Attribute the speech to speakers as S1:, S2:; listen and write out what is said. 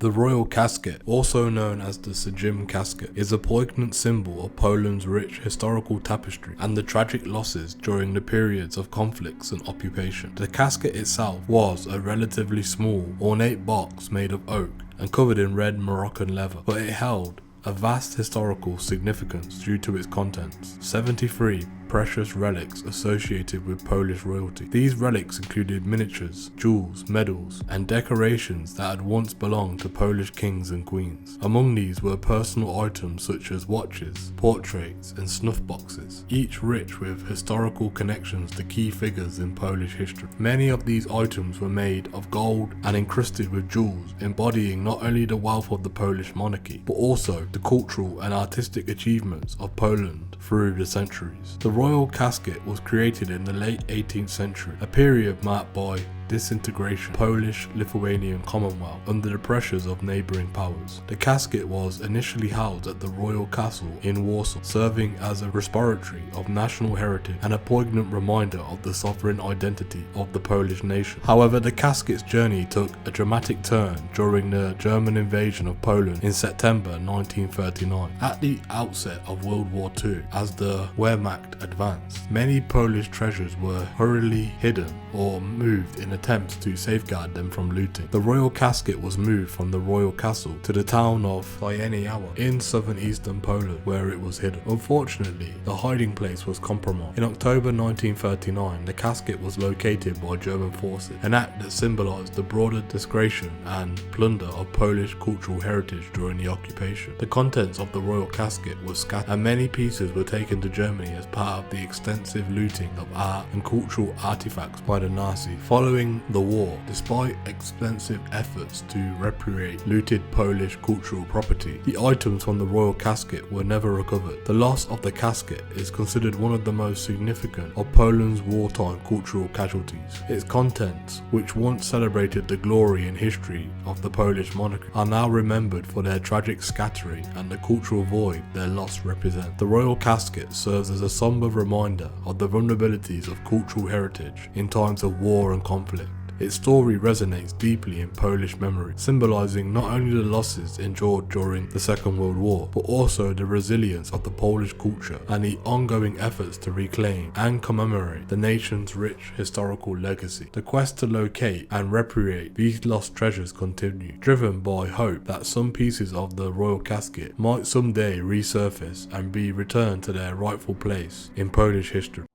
S1: The royal casket, also known as the Sejim casket, is a poignant symbol of Poland's rich historical tapestry and the tragic losses during the periods of conflicts and occupation. The casket itself was a relatively small, ornate box made of oak and covered in red Moroccan leather, but it held a vast historical significance due to its contents. 73 precious relics associated with Polish royalty. These relics included miniatures, jewels, medals, and decorations that had once belonged to Polish kings and queens. Among these were personal items such as watches, portraits, and snuff boxes, each rich with historical connections to key figures in Polish history. Many of these items were made of gold and encrusted with jewels, embodying not only the wealth of the Polish monarchy, but also the cultural and artistic achievements of Poland through the centuries. The royal casket was created in the late 18th century, a period marked by disintegration, Polish-Lithuanian Commonwealth under the pressures of neighbouring powers. The casket was initially housed at the royal castle in Warsaw, serving as a repository of national heritage and a poignant reminder of the sovereign identity of the Polish nation. However, the casket's journey took a dramatic turn during the German invasion of Poland in September 1939. At the outset of World War II, as the Wehrmacht advanced, many Polish treasures were hurriedly hidden or moved in attempts to safeguard them from looting. The royal casket was moved from the royal castle to the town of Sejim in southern-eastern Poland, where it was hidden. Unfortunately, the hiding place was compromised. In October 1939, the casket was located by German forces, an act that symbolized the broader disgregation and plunder of Polish cultural heritage during the occupation. The contents of the royal casket were scattered, and many pieces were taken to Germany as part of the extensive looting of art and cultural artifacts by the Nazis. Following the war, despite extensive efforts to repatriate looted Polish cultural property, the items from the royal casket were never recovered. The loss of the casket is considered one of the most significant of Poland's wartime cultural casualties. Its contents, which once celebrated the glory and history of the Polish monarchy, are now remembered for their tragic scattering and the cultural void their loss represents. The royal casket serves as a somber reminder of the vulnerabilities of cultural heritage in times of war and conflict. Its story resonates deeply in Polish memory, symbolizing not only the losses endured during the Second World War, but also the resilience of the Polish culture and the ongoing efforts to reclaim and commemorate the nation's rich historical legacy. The quest to locate and repatriate these lost treasures continue, driven by hope that some pieces of the royal casket might someday resurface and be returned to their rightful place in Polish history.